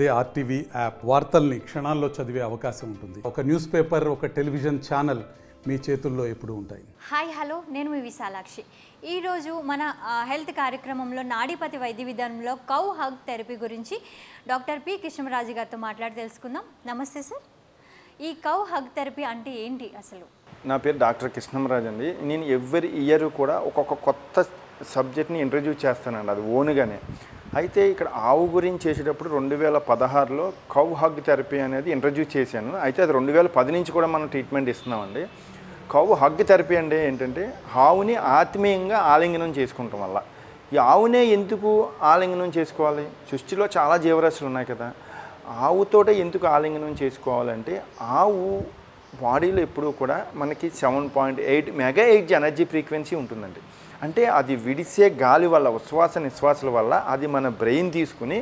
అదే RTV app వార్తల్ని క్షణాల్లో చదివే అవకాశం ఉంటుంది. ఒక న్యూస్ పేపర్, ఒక టెలివిజన్ ఛానల్ మీ చేతుల్లో ఎప్పుడూ ఉంటాయి. హాయ్ హలో, నేను మీ విశాలాక్షి. ఈరోజు మన హెల్త్ కార్యక్రమంలో నాడీపతి వైద్య విధానంలో కౌ హగ్ థెరపీ గురించి డాక్టర్ పి కృష్ణరాజు గారితో మాట్లాడి తెలుసుకుందాం. నమస్తే సార్. ఈ కౌ హగ్ థెరపీ అంటే ఏంటి అసలు? నా పేరు డాక్టర్ కృష్ణరాజు అండి. నేను ఎవ్రీ ఇయర్ కూడా ఒక్కొక్క కొత్త సబ్జెక్ట్ని ఇంట్రడ్యూస్ చేస్తానండి, అది ఓన్గానే. అయితే ఇక్కడ ఆవు గురించి చేసేటప్పుడు 2016లో కౌ హగ్ థెరపీ అనేది ఇంట్రడ్యూస్ చేశాను. అయితే అది 2010 నుంచి కూడా మనం ట్రీట్మెంట్ ఇస్తున్నామండి. కౌ హగ్ థెరపీ అంటే ఏంటంటే ఆవుని ఆత్మీయంగా ఆలింగనం చేసుకుంటాం వల్ల. ఈ ఆవునే ఎందుకు ఆలింగనం చేసుకోవాలి? సృష్టిలో చాలా జీవరాశులు ఉన్నాయి కదా, ఆవుతోటే ఎందుకు ఆలింగనం చేసుకోవాలంటే ఆవు బాడీలో ఎప్పుడూ కూడా మనకి 7.8 మెగాహెర్ట్జ్ ఎనర్జీ ఫ్రీక్వెన్సీ ఉంటుందండి. అంటే అది విడిసే గాలి వల్ల, ఉచ్ఛ్వాస నిశ్వాసాల వల్ల అది మన బ్రెయిన్ తీసుకుని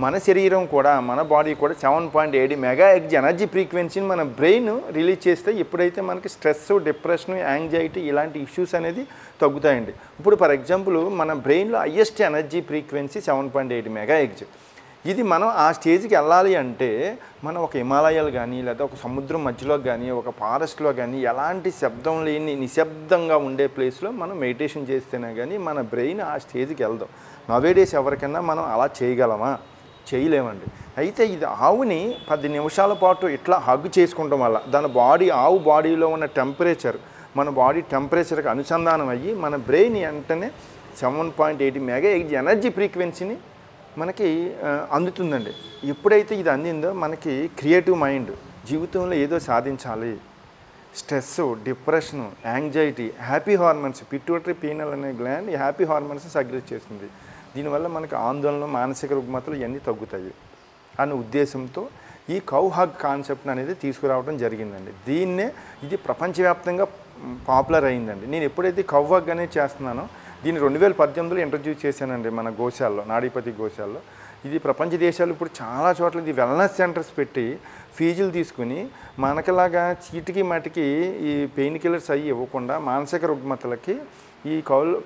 మన శరీరం కూడా, మన బాడీ కూడా 7.8 మెగాహెర్ట్జ్ ఎనర్జీ ఫ్రీక్వెన్సీని మన బ్రెయిన్ రిలీజ్ చేస్తే ఎప్పుడైతే మనకి స్ట్రెస్, డిప్రెషన్, యాంగ్జైటీ ఇలాంటి ఇష్యూస్ అనేది తగ్గుతాయండి. ఇప్పుడు ఫర్ ఎగ్జాంపుల్ మన బ్రెయిన్లో హయ్యెస్ట్ ఎనర్జీ ఫ్రీక్వెన్సీ 7.8 మెగాహెర్ట్జ్. ఇది మనం ఆ స్టేజ్కి వెళ్ళాలి అంటే మనం ఒక హిమాలయాలు కానీ, లేదా ఒక సముద్రం మధ్యలో కానీ, ఒక ఫారెస్ట్లో కానీ, ఎలాంటి శబ్దం లేని నిశ్శబ్దంగా ఉండే ప్లేస్లో మనం మెడిటేషన్ చేస్తేనే కానీ మన బ్రెయిన్ ఆ స్టేజ్కి వెళ్దాం. నవేడేస్ ఎవరికైనా మనం అలా చేయగలమా? చేయలేమండి. అయితే ఇది ఆవుని 10 నిమిషాల పాటు ఇట్లా హగ్ చేసుకుంటాం వల్ల దాని బాడీ, ఆవు బాడీలో ఉన్న టెంపరేచర్ మన బాడీ టెంపరేచర్కి అనుసంధానం అయ్యి మన బ్రెయిన్ వెంటనే 7.8 మెగాహెర్ట్జ్ ఎనర్జీ ఫ్రీక్వెన్సీని మనకి అందుతుందండి. ఎప్పుడైతే ఇది అందిందో మనకి క్రియేటివ్ మైండ్, జీవితంలో ఏదో సాధించాలి, stress, depression, anxiety, happy hormones, pituitary penal అనే గ్లాండ్ ఈ హ్యాపీ హార్మోన్స్ సగ్రెట్ చేస్తుంది. దీనివల్ల మనకి ఆందోళన, మానసిక రుగ్మతలు ఇవన్నీ తగ్గుతాయి అనే ఉద్దేశంతో ఈ కౌ హగ్ కాన్సెప్ట్ అనేది తీసుకురావడం జరిగిందండి. ఇది ప్రపంచవ్యాప్తంగా పాపులర్ అయిందండి. నేను ఎప్పుడైతే కౌ హగ్ అనేది చేస్తున్నానో దీన్ని 2018లో ఇంట్రడ్యూస్ చేశానండి మన గోశాలలో, నాడీపతి గోశాలలో. ఇది ప్రపంచ దేశాలు ఇప్పుడు చాలా చోట్ల ఇది వెల్నెస్ సెంటర్స్ పెట్టి ఫీజులు తీసుకుని మనకలాగా చీటికి మటికి ఈ పెయిన్ కిల్లర్స్ అయ్యి ఇవ్వకుండా మానసిక రుగ్మతలకి ఈ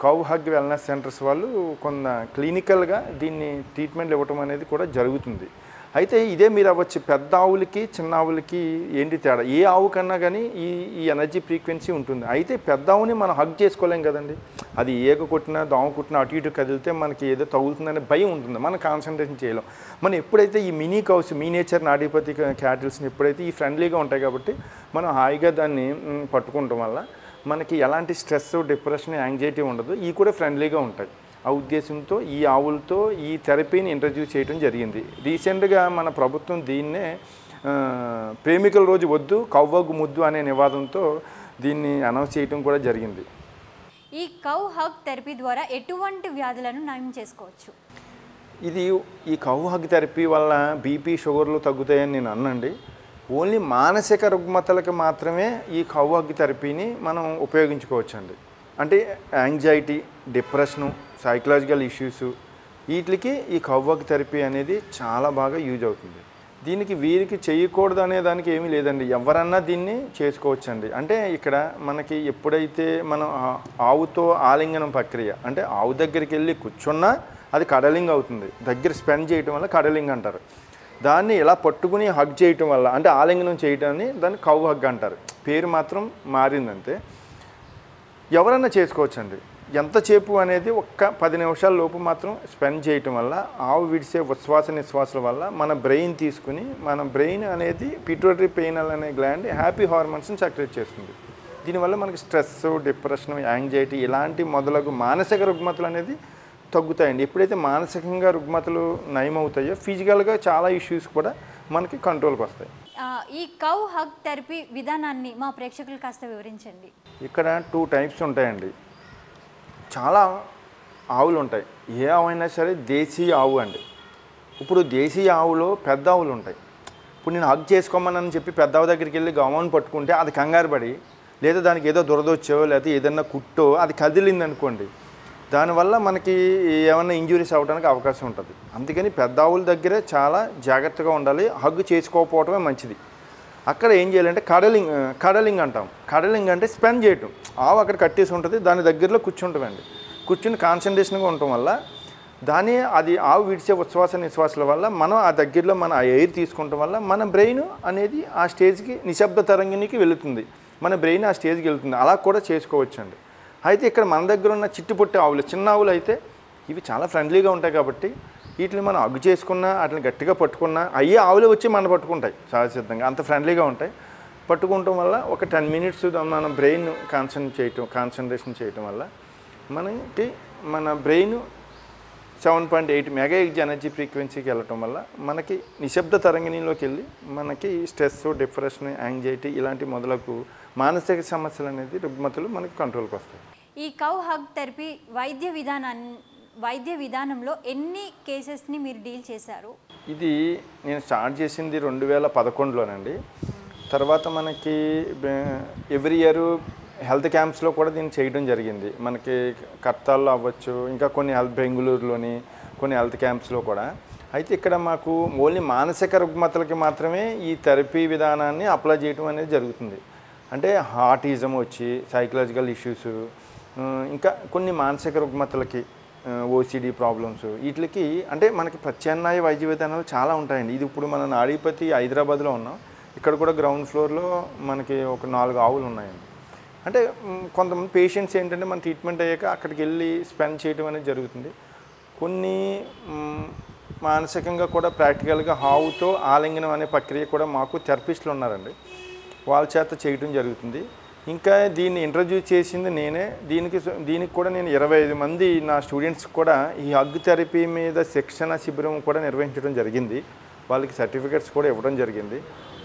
కౌ హగ్ వెల్నెస్ సెంటర్స్ వాళ్ళు కొంత క్లినికల్గా దీన్ని ట్రీట్మెంట్ ఇవ్వటం అనేది కూడా జరుగుతుంది. అయితే ఇదే మీరు అవ్వచ్చు, పెద్ద ఆవులకి చిన్న ఆవులకి ఏంటి తేడా? ఏ ఆవు కన్నా కానీ ఈ ఎనర్జీ ఫ్రీక్వెన్సీ ఉంటుంది. అయితే పెద్ద ఆవుని మనం హగ్ చేసుకోలేం కదండి. అది ఏగ కొట్టినా, దోమ కొట్టినా అటు ఇటు కదిలితే మనకి ఏదో తగులుతుందనే భయం ఉంటుంది, మనం కాన్సన్ట్రేషన్ చేయలేం. మనం ఎప్పుడైతే ఈ మినీ కౌస్, మీనేచర్ నాడీపతి క్యాటిల్స్ని ఎప్పుడైతే ఈ ఫ్రెండ్లీగా ఉంటాయి కాబట్టి మనం హాయిగా దాన్ని పట్టుకుంటాం వల్ల మనకి ఎలాంటి స్ట్రెస్, డిప్రెషన్, యాంగ్జైటీ ఉండదు. ఈ కూడా ఫ్రెండ్లీగా ఉంటాయి. ఆ ఉద్దేశంతో ఈ ఆవులతో ఈ థెరపీని ఇంట్రడ్యూస్ చేయడం జరిగింది. రీసెంట్గా మన ప్రభుత్వం దీన్నే ప్రేమికుల రోజు వద్దు, కౌ హగ్ ముద్దు అనే నివాదంతో దీన్ని అనౌన్స్ చేయడం కూడా జరిగింది. ఈ కౌ హగ్ థెరపీ ద్వారా ఎటువంటి వ్యాధులను నయం చేసుకోవచ్చు? ఈ కౌ హగ్ థెరపీ వల్ల బీపీ, షుగర్లు తగ్గుతాయని నేను అన్నండి. ఓన్లీ మానసిక రుగ్మతలకు మాత్రమే ఈ కౌ హగ్ థెరపీని మనం ఉపయోగించుకోవచ్చండి. అంటే యాంగ్జైటీ, డిప్రెషను, సైకలాజికల్ ఇష్యూస్ వీటికి ఈ కౌ హగ్ థెరపీ అనేది చాలా బాగా యూజ్ అవుతుంది. దీనికి వీరికి చేయకూడదు అనే దానికి ఏమీ లేదండి, ఎవరన్నా దీన్ని చేసుకోవచ్చండి. అంటే ఇక్కడ మనకి ఎప్పుడైతే మనం ఆవుతో ఆలింగనం ప్రక్రియ, అంటే ఆవు దగ్గరికి వెళ్ళి కూర్చున్నా అది కడలింగ్ అవుతుంది. దగ్గర స్పెండ్ చేయటం వల్ల కడలింగ్ అంటారు. దాన్ని ఇలా పట్టుకుని హగ్ చేయటం వల్ల, అంటే ఆలింగనం చేయటాన్ని దాన్ని కౌ హగ్ అంటారు. పేరు మాత్రం మారిందంతే. ఎవరన్నా చేసుకోవచ్చండి. ఎంతసేపు అనేది ఒక్క 10 నిమిషాల లోపు మాత్రం స్పెండ్ చేయటం వల్ల ఆవు విడిసే ఉచ్ఛ్వాస నిశ్వాసాల వల్ల మన బ్రెయిన్ తీసుకుని, మన బ్రెయిన్ అనేది పిట్యూటరీ పీనల్ అనే గ్లాండ్ హ్యాపీ హార్మోన్స్ని సక్రెట్ చేస్తుంది. దీనివల్ల మనకి స్ట్రెస్, డిప్రెషన్, యాంగ్జైటీ ఇలాంటి మొదలగు మానసిక రుగ్మతలు అనేది తగ్గుతాయండి. ఎప్పుడైతే మానసికంగా రుగ్మతలు నయమవుతాయో ఫిజికల్గా చాలా ఇష్యూస్ కూడా మనకి కంట్రోల్కి వస్తాయి. ఈ కౌ హగ్ థెరపీ విధానాన్ని మా ప్రేక్షకులు కాస్త వివరించండి. ఇక్కడ 2 టైప్స్ ఉంటాయండి. చాలా ఆవులు ఉంటాయి. ఏ ఆవు అయినా సరే దేశీయ ఆవు అండి. ఇప్పుడు దేశీయ ఆవులో పెద్ద ఆవులు ఉంటాయి. ఇప్పుడు నేను హగ్ చేసుకోమని చెప్పి పెద్ద ఆవు దగ్గరికి వెళ్ళి గమని పట్టుకుంటే అది కంగారు పడి, లేదా దానికి ఏదో దురదొచ్చో లేదా ఏదన్నా కుట్టో అది కదిలింది అనుకోండి, దానివల్ల మనకి ఏమన్నా ఇంజురీస్ అవ్వడానికి అవకాశం ఉంటుంది. అందుకని పెద్ద ఆవుల దగ్గరే చాలా జాగ్రత్తగా ఉండాలి. హగ్ చేసుకోకపోవటమే మంచిది. అక్కడ ఏం చేయాలంటే కడలింగ్ అంటాం. కడలింగ్ అంటే స్పెండ్ చేయటం. ఆవు అక్కడ కట్టేసి ఉంటుంది, దాని దగ్గరలో కూర్చుంటామండి. కూర్చుని కాన్సన్ట్రేషన్గా ఉండటం వల్ల దాని అది ఆవు విడిచే ఉచ్ఛ్వాస నిశ్వాసాల వల్ల మనం ఆ దగ్గరలో మన ఆ ఎయిర్ తీసుకుంటాం వల్ల మన బ్రెయిన్ అనేది ఆ స్టేజ్కి నిశ్శబ్ద తరంగిణికి వెళుతుంది, మన బ్రెయిన్ ఆ స్టేజ్కి వెళుతుంది. అలా కూడా చేసుకోవచ్చు అండి. అయితే ఇక్కడ మన దగ్గర ఉన్న చిట్టుపుట్టి ఆవులు, చిన్న ఆవులు అయితే ఇవి చాలా ఫ్రెండ్లీగా ఉంటాయి కాబట్టి వీటిని మనం అగ్గు చేసుకున్నా వాటిని గట్టిగా పట్టుకున్నా అయ్యే ఆవులు వచ్చి మనం పట్టుకుంటాయి సహజసిద్ధంగా, అంత ఫ్రెండ్లీగా ఉంటాయి. పట్టుకుంటాం వల్ల ఒక 10 మినిట్స్ మన బ్రెయిన్ కాన్సన్ట్రేషన్ చేయటం వల్ల మనకి మన బ్రెయిన్ 7.8 మెగాహెర్ట్జ్ ఎనర్జీ ఫ్రీక్వెన్సీకి వెళ్ళటం వల్ల మనకి నిశ్శబ్ద తరంగిణిలోకి వెళ్ళి మనకి స్ట్రెస్, డిప్రెషన్, యాంగ్జైటీ ఇలాంటి మొదలకు మానసిక సమస్యలు అనేది రుగ్మతలు మనకి కంట్రోల్కి వస్తాయి. ఈ కౌ హగ్ థెరపీ వైద్య విధానంలో ఎన్ని కేసెస్ని మీరు డీల్ చేశారు? ఇది నేను స్టార్ట్ చేసింది 2011లోనండి. తర్వాత మనకి ఎవ్రీ ఇయర్ హెల్త్ క్యాంప్స్లో కూడా దీన్ని చేయడం జరిగింది. మనకి కర్తాల్లో అవ్వచ్చు, ఇంకా కొన్ని బెంగళూరులోని కొన్ని హెల్త్ క్యాంప్స్లో కూడా. అయితే ఇక్కడ మాకు ఓన్లీ మానసిక రుగ్మతలకి మాత్రమే ఈ థెరపీ విధానాన్ని అప్లై చేయడం అనేది జరుగుతుంది. అంటే హార్టిజం వచ్చి సైకలాజికల్ ఇష్యూస్, ఇంకా కొన్ని మానసిక రుగ్మతలకి ఓసిడి ప్రాబ్లమ్స్, వీటికి అంటే మనకి ప్రత్యామ్నాయ వైద్య విధానాలు చాలా ఉంటాయండి. ఇది ఇప్పుడు మన నాడీపతి హైదరాబాద్లో ఉన్నాం, ఇక్కడ కూడా గ్రౌండ్ ఫ్లోర్లో మనకి ఒక 4 ఆవులు ఉన్నాయండి. అంటే కొంతమంది పేషెంట్స్ ఏంటంటే మన ట్రీట్మెంట్ అయ్యాక అక్కడికి వెళ్ళి స్పెండ్ చేయడం అనేది జరుగుతుంది. కొన్ని మానసికంగా కూడా ప్రాక్టికల్గా ఆవుతో ఆలింగనం అనే ప్రక్రియ కూడా మాకు థెరపిస్టులు ఉన్నారండి, వాళ్ళ చేత చేయడం జరుగుతుంది. ఇంకా దీన్ని ఇంట్రడ్యూస్ చేసింది నేనే. దీనికి కూడా నేను 25 మంది నా స్టూడెంట్స్ కూడా ఈ హగ్ థెరపీ మీద శిక్షణ శిబిరం కూడా నిర్వహించడం జరిగింది. వాళ్ళకి సర్టిఫికెట్స్ కూడా ఇవ్వడం జరిగింది.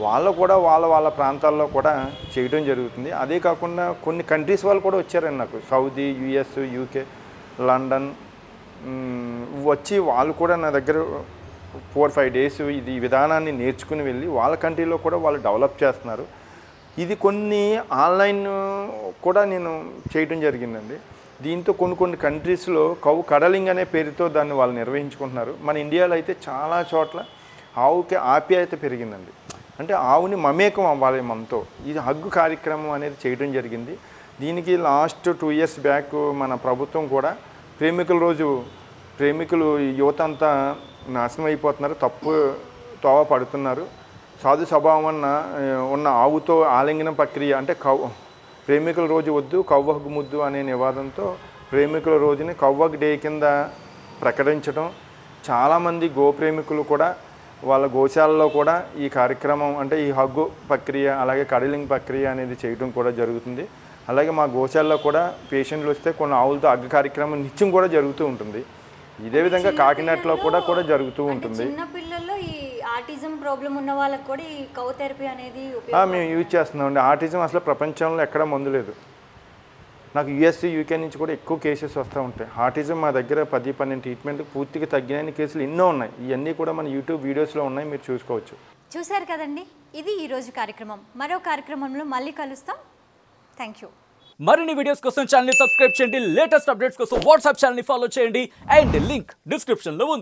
వాళ్ళు కూడా వాళ్ళ ప్రాంతాల్లో కూడా చేయడం జరుగుతుంది. అదే కాకుండా కొన్ని కంట్రీస్ వాళ్ళు కూడా వచ్చారండి నాకు, సౌదీ, యుఎస్, యూకే, లండన్ వచ్చి వాళ్ళు కూడా నా దగ్గర 4-5 డేస్ ఇది విధానాన్ని నేర్చుకుని వెళ్ళి వాళ్ళ కంట్రీలో కూడా వాళ్ళు డెవలప్ చేస్తున్నారు. ఇది కొన్ని ఆన్లైన్ కూడా నేను చేయడం జరిగిందండి. దీంతో కొన్ని కంట్రీస్లో కౌ కడలింగ్ అనే పేరుతో దాన్ని వాళ్ళు నిర్వహించుకుంటున్నారు. మన ఇండియాలో అయితే చాలా చోట్ల ఆవుకి ఆప్యాయత పెరిగిందండి. అంటే ఆవుని మమేకం అవ్వాలి మనతో, ఇది హగ్గు కార్యక్రమం అనేది చేయడం జరిగింది. దీనికి లాస్ట్ 2 ఇయర్స్ బ్యాక్ మన ప్రభుత్వం కూడా ప్రేమికులు యువత అంతా నాశనం అయిపోతున్నారు, తప్పు తోవ పడుతున్నారు, సాధు స్వభావం ఉన్న ఆవుతో ఆలింగనం ప్రక్రియ అంటే ప్రేమికుల రోజు వద్దు కవ్వహగ్గు ముద్దు అనే నివాదంతో ప్రేమికుల రోజుని కవ్వగ్ డే కింద ప్రకటించడం. చాలామంది గోప్రేమికులు కూడా వాళ్ళ గోశాలలో కూడా ఈ కార్యక్రమం అంటే ఈ హగ్గు ప్రక్రియ అలాగే కడలింగ్ ప్రక్రియ అనేది చేయడం కూడా జరుగుతుంది. అలాగే మా గోశాలలో కూడా పేషెంట్లు వస్తే కొన్ని ఆవులతో హగ్గు కార్యక్రమం నిత్యం కూడా జరుగుతూ ఉంటుంది. ఇదే విధంగా కాకినాడలో కూడా జరుగుతూ ఉంటుంది. చిన్నపిల్లల్లో ఈ ఆటిజం ప్రాబ్లం ఉన్న వాళ్ళకి కూడా ఈ కౌ థెరపీ అనేది మేము యూజ్ చేస్తున్నామండి. ఆటిజం అసలు ప్రపంచంలో ఎక్కడా మందు లేదు. నాకు యుఎస్, యూకే నుంచి కూడా ఎక్కువ కేసెస్ వస్తూ ఉంటాయి. ఆటిజం మా దగ్గర 10-12 ట్రీట్మెంట్ పూర్తిగా తగ్గిన కేసులు ఎన్నో ఉన్నాయి. ఇవన్నీ కూడా మన యూట్యూబ్ వీడియోస్లో ఉన్నాయి, మీరు చూసుకోవచ్చు. చూశారు కదండి, ఇది ఈరోజు కార్యక్రమం. మరో కార్యక్రమంలో మళ్ళీ కలుస్తాం. Thank you. మరిన్ని వీడియోస్ కోసం ఛానల్ ని సబ్స్క్రైబ్ చేయండి, లేటెస్ట్ అప్డేట్స్ కోసం వాట్సాప్ ఛానల్ ని ఫాలో చేయండి అండ్ లింక్ డిస్క్రిప్షన్ లో ఉంది.